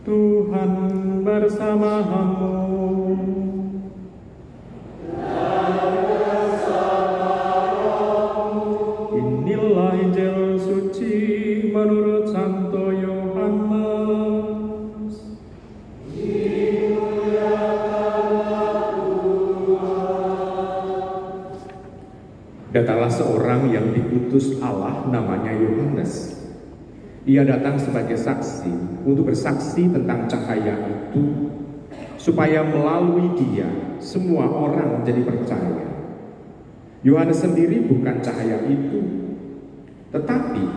Tuhan bersamamu. Inilah Injil suci menurut Santo Yohanes. Datanglah seorang yang diutus Allah, namanya Yohanes. Ia datang sebagai saksi untuk bersaksi tentang cahaya itu, supaya melalui dia semua orang menjadi percaya. Yohanes sendiri bukan cahaya itu, tetapi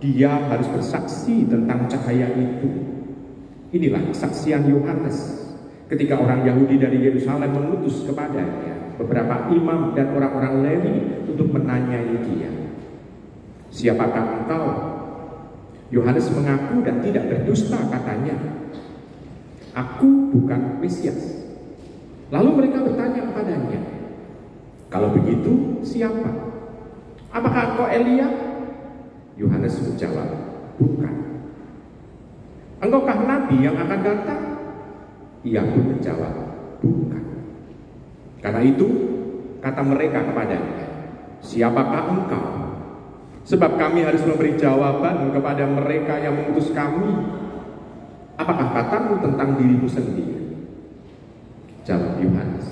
dia harus bersaksi tentang cahaya itu. Inilah kesaksian Yohanes ketika orang Yahudi dari Yerusalem mengutus kepadanya beberapa imam dan orang-orang Lewi untuk menanyai dia, "Siapakah engkau?" Yohanes mengaku dan tidak berdusta, katanya, "Aku bukan Mesias." Lalu mereka bertanya kepadanya, "Kalau begitu, siapa? Apakah engkau Elia?" Yohanes menjawab, "Bukan." "Engkaukah nabi yang akan datang?" Ia pun menjawab, "Bukan." Karena itu, kata mereka kepadanya, "Siapakah engkau? Sebab kami harus memberi jawaban kepada mereka yang mengutus kami. Apakah katamu tentang dirimu sendiri?" Jawab Yohanes,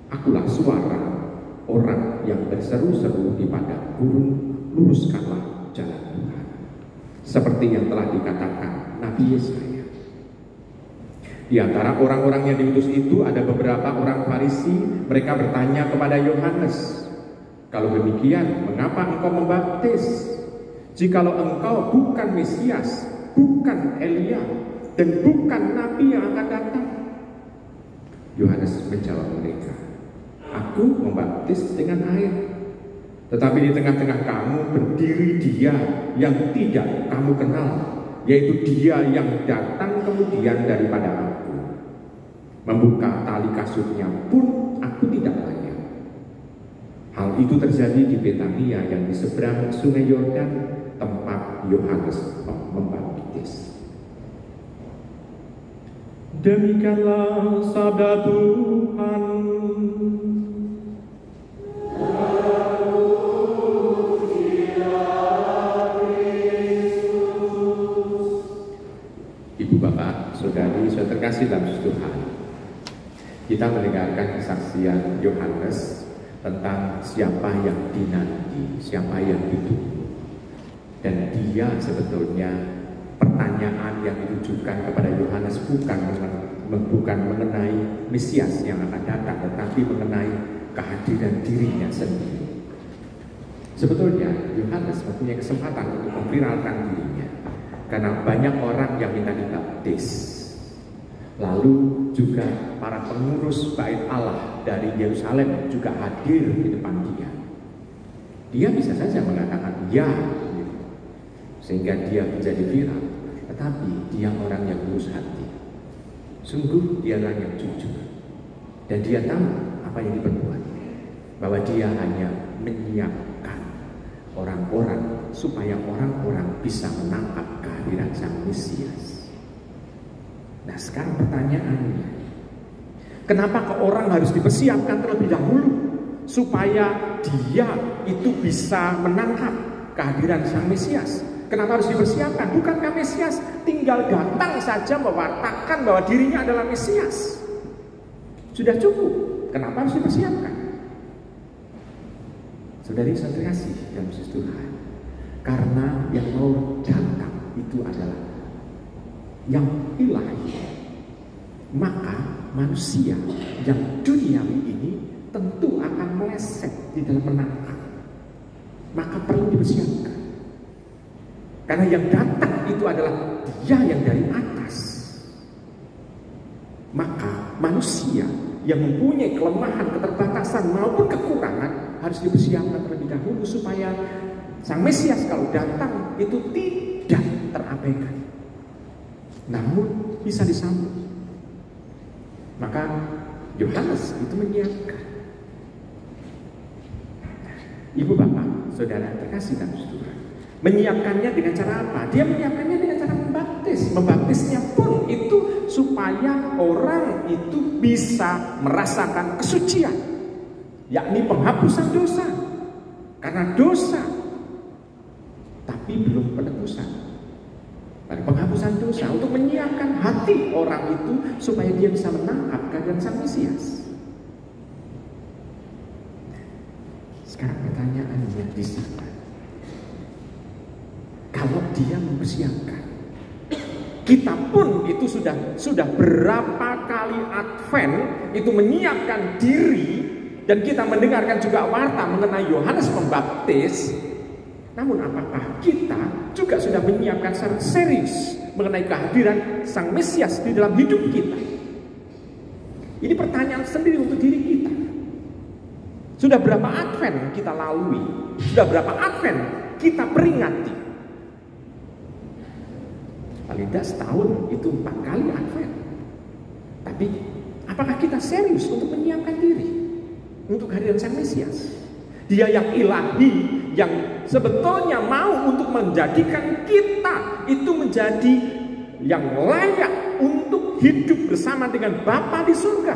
"Akulah suara orang yang berseru-seru di padang gurun, luruskanlah jalan Tuhan, seperti yang telah dikatakan Nabi Yesaya." Di antara orang-orang yang diutus itu ada beberapa orang Farisi. Mereka bertanya kepada Yohanes, "Kalau demikian, mengapa engkau membaptis? Jikalau engkau bukan Mesias, bukan Elia, dan bukan Nabi yang akan datang." Yohanes menjawab mereka, "Aku membaptis dengan air, tetapi di tengah-tengah kamu berdiri Dia yang tidak kamu kenal, yaitu Dia yang datang kemudian daripada aku. Membuka tali kasutnya pun aku tidak layak." Hal itu terjadi di Betania yang di seberang sungai Yordan, tempat Yohanes membaptis. Demikianlah sabda Tuhan. Ibu, bapak, saudari, saudara terkasih dalam Tuhan, kita mendengarkan kesaksian Yohanes tentang siapa yang dinanti, siapa yang ditunggu. Dan dia sebetulnya, pertanyaan yang ditujukan kepada Yohanes bukan mengenai Mesias yang akan datang, tetapi mengenai kehadiran dirinya sendiri. Sebetulnya Yohanes mempunyai kesempatan untuk memviralkan dirinya, karena banyak orang yang minta dibaptis. Lalu juga para pengurus bait Allah dari Yerusalem juga hadir di depan dia. Dia bisa saja mengatakan ya, gitu, sehingga dia menjadi viral. Tetapi dia orang yang lurus hati. Sungguh dia orang yang jujur. Dan dia tahu apa yang diperbuat. Bahwa dia hanya menyiapkan orang-orang supaya orang-orang bisa menangkap kehadiran Sang Mesias. Nah, sekarang pertanyaannya, kenapa ke orang harus dipersiapkan terlebih dahulu supaya dia itu bisa menangkap kehadiran Sang Mesias? Kenapa harus dipersiapkan? Bukankah Mesias tinggal datang saja mewartakan bahwa dirinya adalah Mesias? Sudah cukup. Kenapa harus dipersiapkan? Saudari-saudari kasih dalam Tuhan, karena yang mau datang itu adalah yang ilahi, maka manusia yang duniawi ini tentu akan meleset di dalam menangkap. Maka perlu dipersiapkan, karena yang datang itu adalah Dia yang dari atas. Maka manusia yang mempunyai kelemahan, keterbatasan maupun kekurangan harus dipersiapkan terlebih dahulu supaya Sang Mesias kalau datang itu tidak terabaikan, namun bisa disambut. Maka Yohanes itu menyiapkan. Ibu, bapak, saudara terkasih dalam Tuhan, menyiapkannya dengan cara apa? Dia menyiapkannya dengan cara membaptis. membaptisnya pun itu supaya orang itu bisa merasakan kesucian, yakni penghapusan dosa. Karena dosa, tapi belum penebusan. Pada penghapusan dosa untuk menyiapkan hati orang itu supaya dia bisa menangkap kehadiran Sang Mesias. Sekarang pertanyaannya di sini, kalau dia mempersiapkan, kita pun itu sudah berapa kali Advent itu menyiapkan diri, dan kita mendengarkan juga warta mengenai Yohanes Pembaptis. Namun apakah kita juga sudah menyiapkan secara serius mengenai kehadiran Sang Mesias di dalam hidup kita? Ini pertanyaan sendiri untuk diri kita. Sudah berapa Advent kita lalui? Sudah berapa Advent kita peringati? Paling tidak setahun itu 4 kali Advent. Tapi apakah kita serius untuk menyiapkan diri untuk kehadiran Sang Mesias? Dia yang ilahi, yang sebetulnya mau untuk menjadikan kita itu menjadi yang layak untuk hidup bersama dengan Bapa di surga.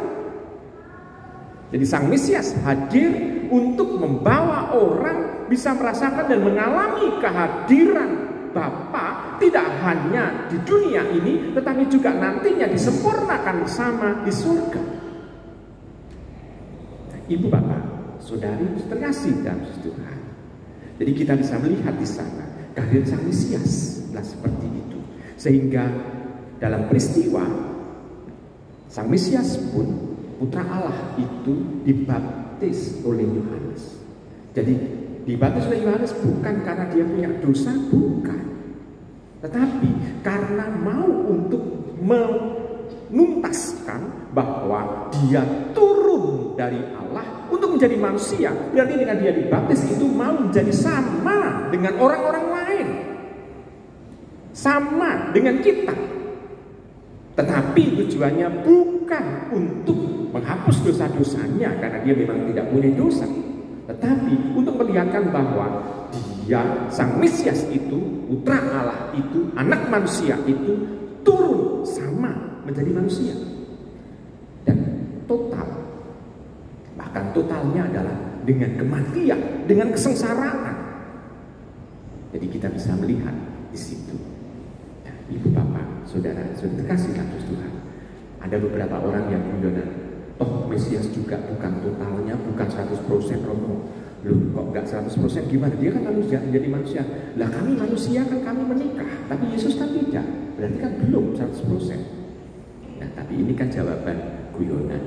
Jadi Sang Mesias hadir untuk membawa orang bisa merasakan dan mengalami kehadiran Bapa tidak hanya di dunia ini, tetapi juga nantinya disempurnakan bersama di surga. Ibu, Bapak, saudari terkasih dalam Tuhan. Jadi kita bisa melihat di sana kehadiran Sang Mesias seperti itu. Sehingga dalam peristiwa Sang Mesias pun Putra Allah itu dibaptis oleh Yohanes. Jadi dibaptis oleh Yohanes bukan karena dia punya dosa, bukan. Tetapi karena mau untuk menuntaskan bahwa dia turun dari Allah untuk menjadi manusia. Berarti dengan dia dibaptis itu mau menjadi sama dengan orang-orang lain, sama dengan kita. Tetapi tujuannya bukan untuk menghapus dosa-dosanya karena dia memang tidak punya dosa, tetapi untuk melihatkan bahwa dia, Sang Mesias itu, Putra Allah itu, anak manusia itu turun sama menjadi manusia. Dan total, bahkan totalnya adalah dengan kematian, dengan kesengsaraan. Jadi kita bisa melihat di situ. Nah, Ibu, Bapak, Saudara, sudah terkasih dalam Tuhan. Ada beberapa orang yang guyonan, toh Mesias juga bukan totalnya, bukan 100% Romo. Loh, kok nggak 100%? Gimana? Dia kan manusia, menjadi manusia. Lah kami manusia kan kami menikah, tapi Yesus kan tidak. Berarti kan belum 100%. Nah, tapi ini kan jawaban guyonan.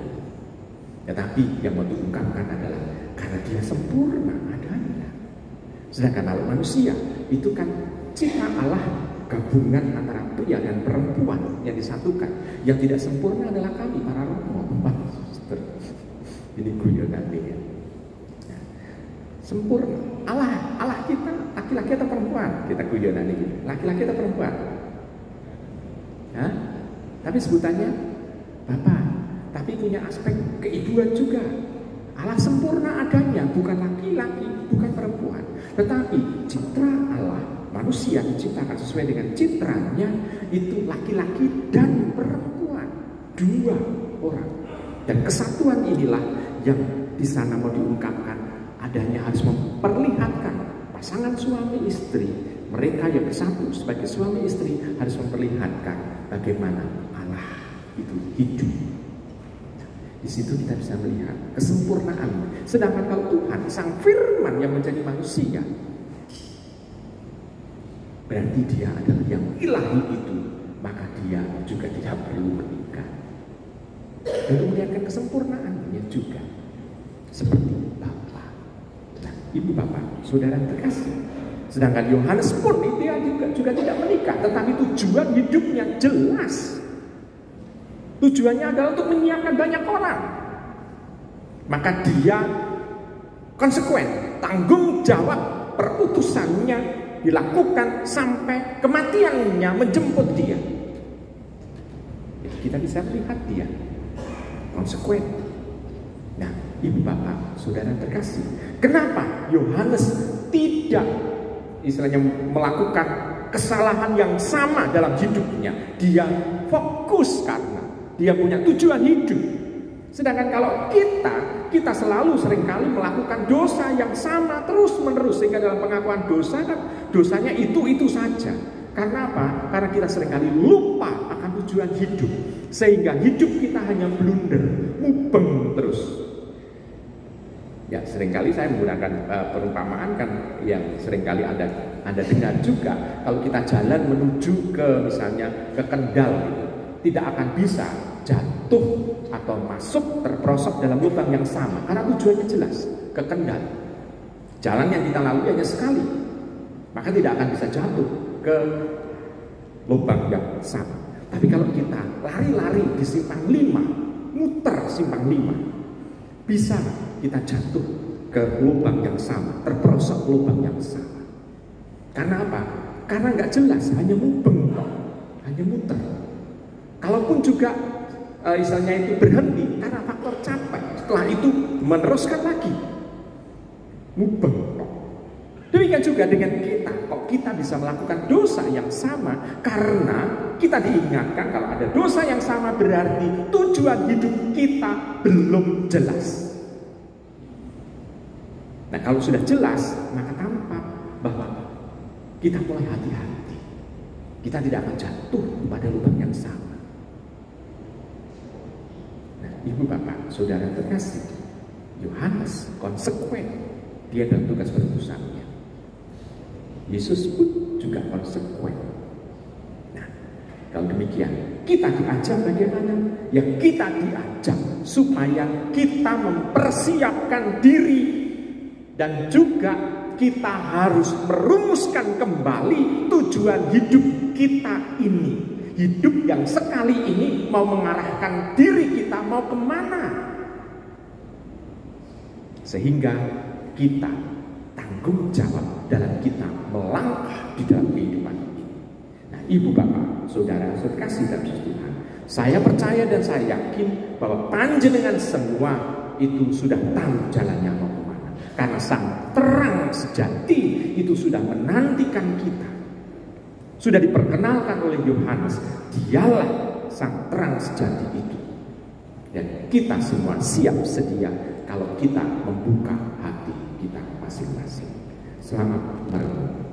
Tetapi yang mau diungkapkan adalah karena dia sempurna adanya. Sedangkan kalau manusia itu kan cipta Allah, gabungan antara pria dan perempuan yang disatukan. Yang tidak sempurna adalah kami para Romo. Ini guyonan ya. Nah, sempurna Allah kita laki-laki atau perempuan? Kita guyonan ini laki-laki atau perempuan? Hah? Tapi sebutannya Bapak, tapi punya aspek keibuan juga. Allah sempurna adanya, bukan laki-laki, bukan perempuan. Tetapi citra Allah, manusia diciptakan sesuai dengan citranya, itu laki-laki dan perempuan, 2 orang. Dan kesatuan inilah yang di sana mau diungkapkan, adanya harus memperlihatkan pasangan suami istri, mereka yang bersatu sebagai suami istri harus memperlihatkan bagaimana Allah itu hidup. Di situ kita bisa melihat kesempurnaan. Sedangkan kalau Tuhan, Sang Firman yang menjadi manusia, berarti dia adalah yang ilahi itu, maka dia juga tidak perlu menikah. Untuk melihatkan kesempurnaannya juga seperti Bapa. Nah, Ibu, Bapak, Saudara terkasih. Sedangkan Yohanes pun dia juga tidak menikah, tetapi tujuan hidupnya jelas. Tujuannya adalah untuk menyiapkan banyak orang. Maka dia konsekuen, tanggung jawab perutusannya dilakukan sampai kematiannya menjemput dia. Jadi kita bisa melihat dia konsekuen. Nah, Ibu, Bapak, Saudara terkasih, kenapa Yohanes tidak istilahnya melakukan kesalahan yang sama dalam hidupnya. Dia fokus karena dia punya tujuan hidup. Sedangkan kalau kita selalu seringkali melakukan dosa yang sama terus-menerus, sehingga dalam pengakuan dosa kan dosanya itu saja. Karena apa? Karena kita seringkali lupa akan tujuan hidup, sehingga hidup kita hanya blunder, mubeng terus. Ya, seringkali saya menggunakan perumpamaan kan yang seringkali Anda dengar juga. Kalau kita jalan menuju ke misalnya ke Kendal gitu, tidak akan bisa jatuh atau masuk terperosok dalam lubang yang sama karena tujuannya jelas, ke Kendal. Jalan yang kita lalui hanya sekali, maka tidak akan bisa jatuh ke lubang yang sama. Tapi kalau kita lari-lari di simpang 5, muter simpang 5, bisa kita jatuh ke lubang yang sama, terperosok lubang yang sama. Karena apa? Karena nggak jelas, hanya mubeng, hanya muter. Kalaupun juga misalnya itu berhenti karena faktor capek, setelah itu meneruskan lagi, mubeng. Demikian juga dengan kita, kok kita bisa melakukan dosa yang sama karena kita diingatkan kalau ada dosa yang sama berarti tujuan hidup kita belum jelas. Nah, kalau sudah jelas, maka tampak bahwa kita mulai hati-hati. Kita tidak akan jatuh pada lubang yang sama. Nah, Ibu Bapak, Saudara terkasih, Yohanes konsekuen dia dalam tugas perutusannya. Yesus pun juga konsekuen. Nah, kalau demikian, kita diajak bagaimana? Ya, kita diajak supaya kita mempersiapkan diri. Dan juga kita harus merumuskan kembali tujuan hidup kita ini. Hidup yang sekali ini mau mengarahkan diri kita mau kemana. Sehingga kita tanggung jawab dalam kita melangkah di dalam kehidupan ini. Nah, Ibu Bapak, Saudara, terkasih dalam Tuhan, saya percaya dan saya yakin bahwa panjenengan semua itu sudah tahu jalannya mau kemana. Karena sang terang sejati itu sudah menantikan kita. Sudah diperkenalkan oleh Yohanes, dialah sang terang sejati itu. Dan kita semua siap sedia kalau kita membuka hati kita masing-masing. Selamat merenung.